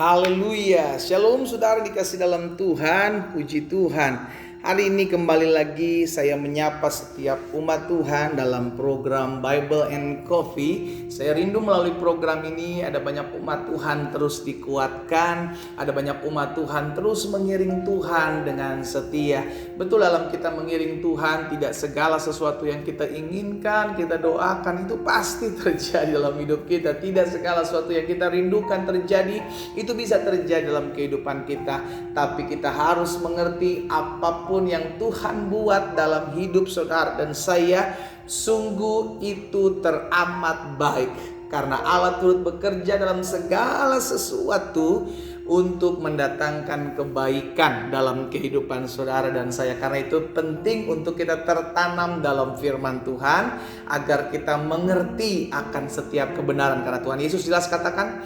Haleluya, shalom saudara dikasih dalam Tuhan, puji Tuhan. Hari ini kembali lagi saya menyapa setiap umat Tuhan dalam program Bible and Coffee. Saya rindu melalui program ini ada banyak umat Tuhan terus dikuatkan, ada banyak umat Tuhan terus mengiring Tuhan dengan setia. Betul, dalam kita mengiring Tuhan, tidak segala sesuatu yang kita inginkan, kita doakan itu pasti terjadi dalam hidup kita. Tidak segala sesuatu yang kita rindukan terjadi, itu bisa terjadi dalam kehidupan kita. Tapi kita harus mengerti apapun yang Tuhan buat dalam hidup saudara dan saya, sungguh itu teramat baik. Karena Allah turut bekerja dalam segala sesuatu untuk mendatangkan kebaikan dalam kehidupan saudara dan saya. Karena itu penting untuk kita tertanam dalam firman Tuhan, agar kita mengerti akan setiap kebenaran. Karena Tuhan Yesus jelas katakan,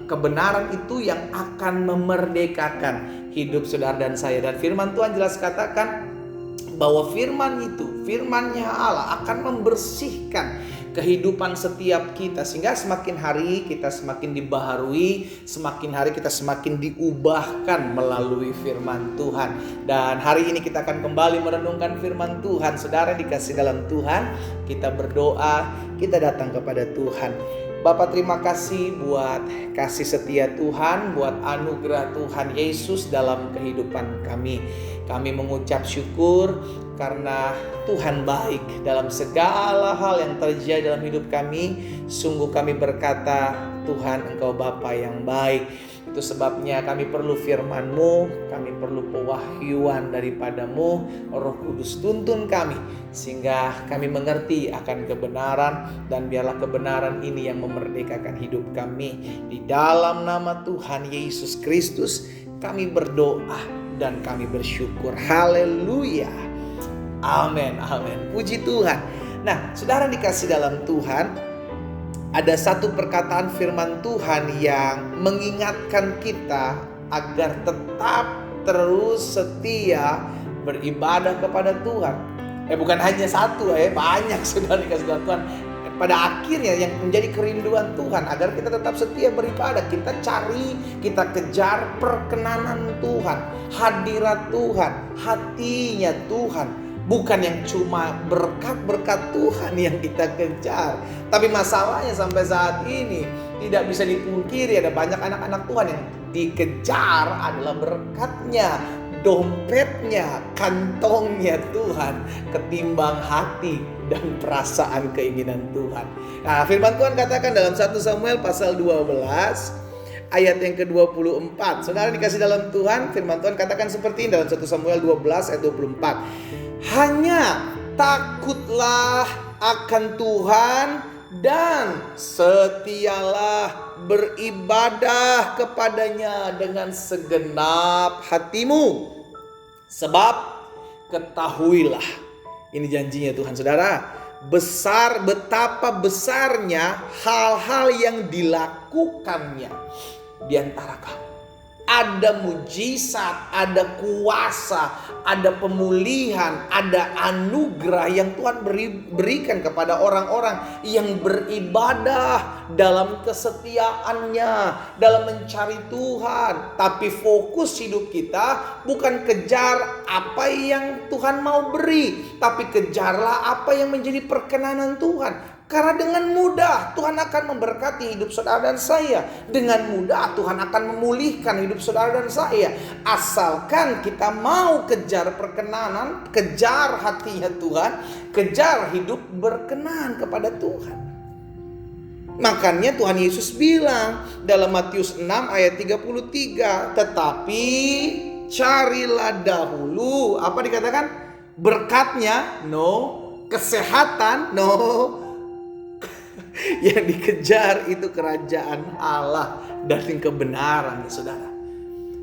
kebenaran itu yang akan memerdekakan hidup saudara dan saya. Dan firman Tuhan jelas katakan bahwa firman itu, firman-Nya Allah akan membersihkan kehidupan setiap kita, sehingga semakin hari kita semakin dibaharui, semakin hari kita semakin diubahkan melalui firman Tuhan. Dan hari ini kita akan kembali merenungkan firman Tuhan. Saudara dikasih dalam Tuhan, kita berdoa, kita datang kepada Tuhan. Bapa, terima kasih buat kasih setia Tuhan, buat anugerah Tuhan Yesus dalam kehidupan kami. Kami mengucap syukur karena Tuhan baik dalam segala hal yang terjadi dalam hidup kami. Sungguh kami berkata, Tuhan, Engkau Bapa yang baik. Itu sebabnya kami perlu firman-Mu, kami perlu pewahyuan daripadamu. Roh Kudus tuntun kami sehingga kami mengerti akan kebenaran, dan biarlah kebenaran ini yang memerdekakan hidup kami. Di dalam nama Tuhan Yesus Kristus kami berdoa dan kami bersyukur. Haleluya. Amin, amin. Puji Tuhan. Nah, saudara dikasih dalam Tuhan, ada satu perkataan firman Tuhan yang mengingatkan kita agar tetap terus setia beribadah kepada Tuhan. Bukan hanya satu, banyak saudara dikasih dalam Tuhan. Pada akhirnya yang menjadi kerinduan Tuhan agar kita tetap setia beribadah, kita cari, kita kejar perkenanan Tuhan, hadirat Tuhan, hatinya Tuhan. Bukan yang cuma berkat-berkat Tuhan yang kita kejar. Tapi masalahnya sampai saat ini tidak bisa dipungkiri, ada banyak anak-anak Tuhan yang dikejar adalah berkatnya, dompetnya, kantongnya Tuhan, ketimbang hati dan perasaan keinginan Tuhan. Nah, firman Tuhan katakan dalam 1 Samuel pasal 12 ayat yang ke-24. Saudara dikasih dalam Tuhan, firman Tuhan katakan seperti ini dalam 1 Samuel 12 ayat 24. Hanya takutlah akan Tuhan dan setialah beribadah kepadanya dengan segenap hatimu. Sebab ketahuilah, ini janjinya Tuhan saudara, betapa besarnya hal-hal yang dilakukannya di antara kamu. Ada mujizat, ada kuasa, ada pemulihan, ada anugerah yang Tuhan berikan kepada orang-orang yang beribadah dalam kesetiaannya, dalam mencari Tuhan. Tapi fokus hidup kita bukan kejar apa yang Tuhan mau beri, tapi kejarlah apa yang menjadi perkenanan Tuhan. Karena dengan mudah Tuhan akan memberkati hidup saudara dan saya. Dengan mudah Tuhan akan memulihkan hidup saudara dan saya. Asalkan kita mau kejar perkenanan, kejar hatinya Tuhan, kejar hidup berkenan kepada Tuhan. Makanya Tuhan Yesus bilang dalam Matius 6 ayat 33, tetapi carilah dahulu, apa dikatakan? Berkatnya? No. Kesehatan? No. Yang dikejar itu kerajaan Allah dan kebenaran, saudara.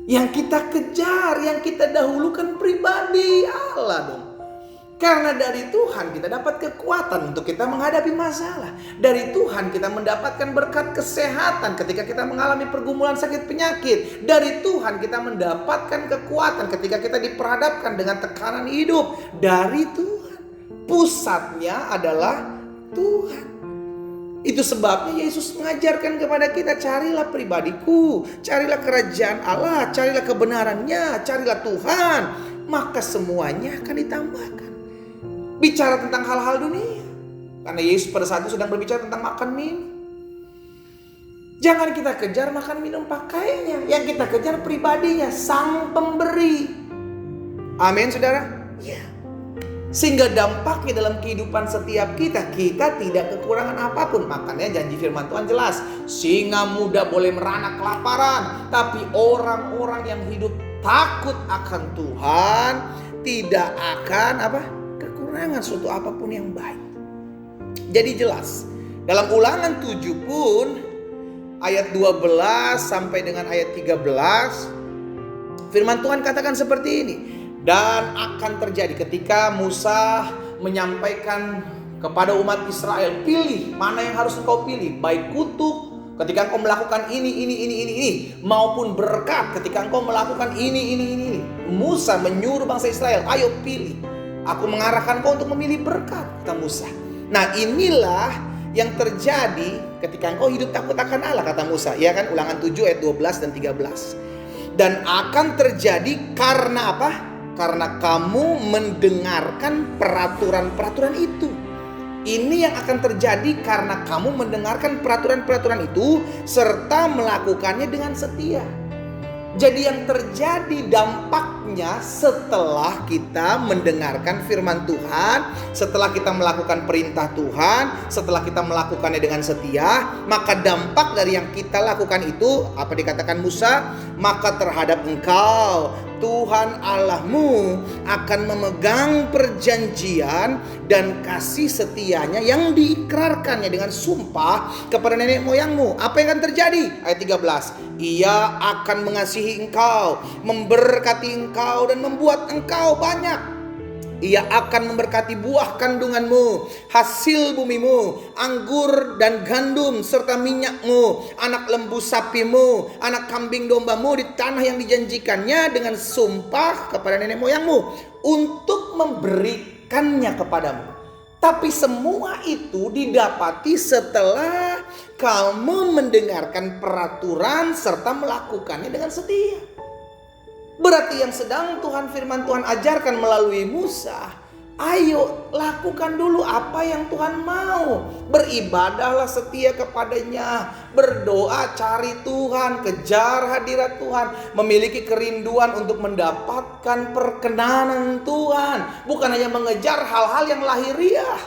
Yang kita kejar, yang kita dahulukan pribadi Allah dong. Karena dari Tuhan kita dapat kekuatan untuk kita menghadapi masalah. Dari Tuhan kita mendapatkan berkat kesehatan ketika kita mengalami pergumulan sakit penyakit. Dari Tuhan kita mendapatkan kekuatan ketika kita diperhadapkan dengan tekanan hidup. Dari Tuhan. Pusatnya adalah Tuhan. Itu sebabnya Yesus mengajarkan kepada kita, carilah pribadiku, carilah kerajaan Allah, carilah kebenarannya, carilah Tuhan, maka semuanya akan ditambahkan. Bicara tentang hal-hal dunia, karena Yesus pada saat itu sedang berbicara tentang makan minum. Jangan kita kejar makan minum pakainya, yang kita kejar pribadinya, Sang Pemberi. Amin, saudara. Ya. Sehingga dampaknya dalam kehidupan setiap kita tidak kekurangan apapun. Makanya janji firman Tuhan jelas, singa muda boleh merana kelaparan, tapi orang-orang yang hidup takut akan Tuhan tidak akan kekurangan suatu apapun yang baik. Jadi jelas dalam Ulangan 7 pun ayat 12 sampai dengan ayat 13, firman Tuhan katakan seperti ini. Dan akan terjadi ketika Musa menyampaikan kepada umat Israel, pilih mana yang harus engkau pilih, baik kutuk ketika engkau melakukan ini, maupun berkat ketika engkau melakukan ini. Musa menyuruh bangsa Israel, ayo pilih, aku mengarahkan kau untuk memilih berkat, kata Musa. Nah, inilah yang terjadi ketika engkau hidup takut akan Allah, kata Musa, ya kan? Ulangan 7 ayat 12 dan 13. Dan akan terjadi karena apa? Karena kamu mendengarkan peraturan-peraturan itu. Ini yang akan terjadi karena kamu mendengarkan peraturan-peraturan itu serta melakukannya dengan setia. Jadi yang terjadi dampaknya setelah kita mendengarkan firman Tuhan, setelah kita melakukan perintah Tuhan, setelah kita melakukannya dengan setia, maka dampak dari yang kita lakukan itu, apa dikatakan Musa? Maka terhadap engkau Tuhan Allahmu akan memegang perjanjian dan kasih setianya yang diikrarkannya dengan sumpah kepada nenek moyangmu. Apa yang akan terjadi? Ayat 13. Ia akan mengasihi engkau, memberkati engkau dan membuat engkau banyak. Ia akan memberkati buah kandunganmu, hasil bumimu, anggur dan gandum serta minyakmu, anak lembu sapimu, anak kambing dombamu di tanah yang dijanjikannya dengan sumpah kepada nenek moyangmu untuk memberikannya kepadamu. Tapi semua itu didapati setelah kamu mendengarkan peraturan serta melakukannya dengan setia. Berarti yang sedang firman Tuhan ajarkan melalui Musa, ayo lakukan dulu apa yang Tuhan mau. Beribadahlah setia kepadanya, berdoa, cari Tuhan, kejar hadirat Tuhan, memiliki kerinduan untuk mendapatkan perkenanan Tuhan, bukan hanya mengejar hal-hal yang lahiriah.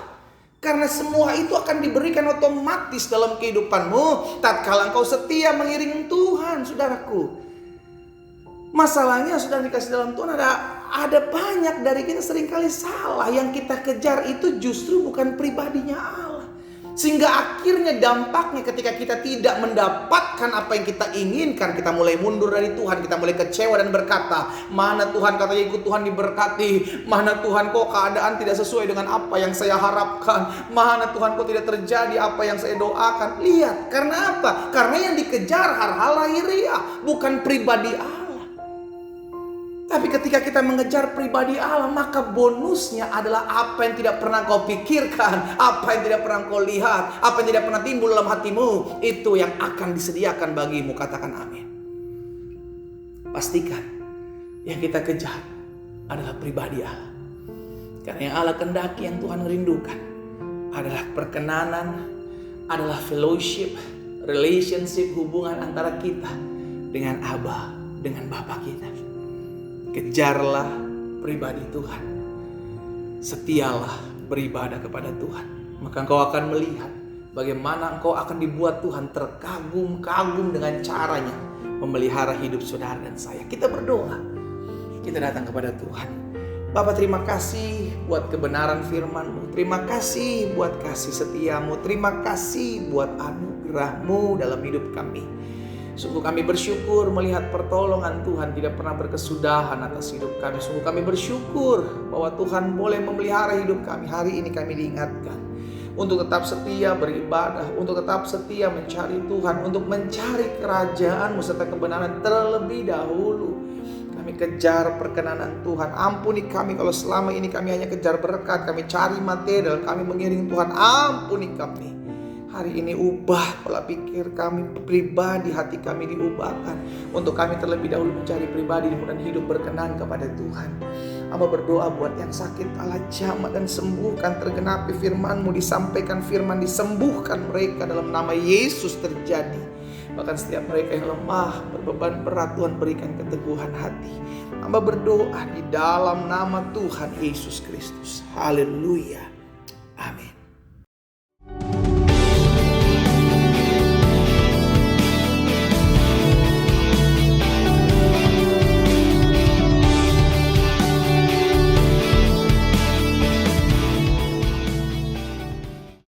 Karena semua itu akan diberikan otomatis dalam kehidupanmu tatkala engkau setia mengiringi Tuhan, saudaraku. Masalahnya sudah dikasih dalam Tuhan, ada banyak dari kita seringkali salah. Yang kita kejar itu justru bukan pribadinya Allah. Sehingga akhirnya dampaknya ketika kita tidak mendapatkan apa yang kita inginkan, kita mulai mundur dari Tuhan, kita mulai kecewa dan berkata, mana Tuhan katanya ikut Tuhan diberkati, mana Tuhan kok keadaan tidak sesuai dengan apa yang saya harapkan, mana Tuhan kok tidak terjadi apa yang saya doakan. Lihat, karena apa? Karena yang dikejar hal-hal lahiriah, bukan pribadi Allah. Tapi ketika kita mengejar pribadi Allah, maka bonusnya adalah apa yang tidak pernah kau pikirkan, apa yang tidak pernah kau lihat, apa yang tidak pernah timbul dalam hatimu, itu yang akan disediakan bagimu. Katakan amin. Pastikan yang kita kejar adalah pribadi Allah. Karena yang Allah kehendaki, yang Tuhan rindukan adalah perkenanan, adalah fellowship, relationship, hubungan antara kita dengan Abba, dengan Bapa kita. Kejarlah pribadi Tuhan, setialah beribadah kepada Tuhan, maka engkau akan melihat bagaimana engkau akan dibuat Tuhan terkagum-kagum dengan caranya memelihara hidup saudara dan saya. Kita berdoa, kita datang kepada Tuhan. Bapa, terima kasih buat kebenaran firman-Mu, terima kasih buat kasih setia-Mu, terima kasih buat anugerah-Mu dalam hidup kami. Sungguh kami bersyukur melihat pertolongan Tuhan tidak pernah berkesudahan atas hidup kami. Sungguh kami bersyukur bahwa Tuhan boleh memelihara hidup kami. Hari ini kami diingatkan untuk tetap setia beribadah, untuk tetap setia mencari Tuhan, untuk mencari kerajaan-Mu serta kebenaran terlebih dahulu. Kami kejar perkenanan Tuhan. Ampuni kami kalau selama ini kami hanya kejar berkat, kami cari materi, kami mengiring Tuhan. Ampuni kami. Hari ini ubah pola pikir kami pribadi, hati kami diubahkan. Untuk kami terlebih dahulu mencari pribadi dan hidup berkenan kepada Tuhan. Hamba berdoa buat yang sakit, Allah jamah dan sembuhkan, tergenapi firman-Mu, disampaikan firman, disembuhkan mereka dalam nama Yesus terjadi. Bahkan setiap mereka yang lemah, berbeban berat, Tuhan berikan keteguhan hati. Hamba berdoa di dalam nama Tuhan Yesus Kristus. Haleluya.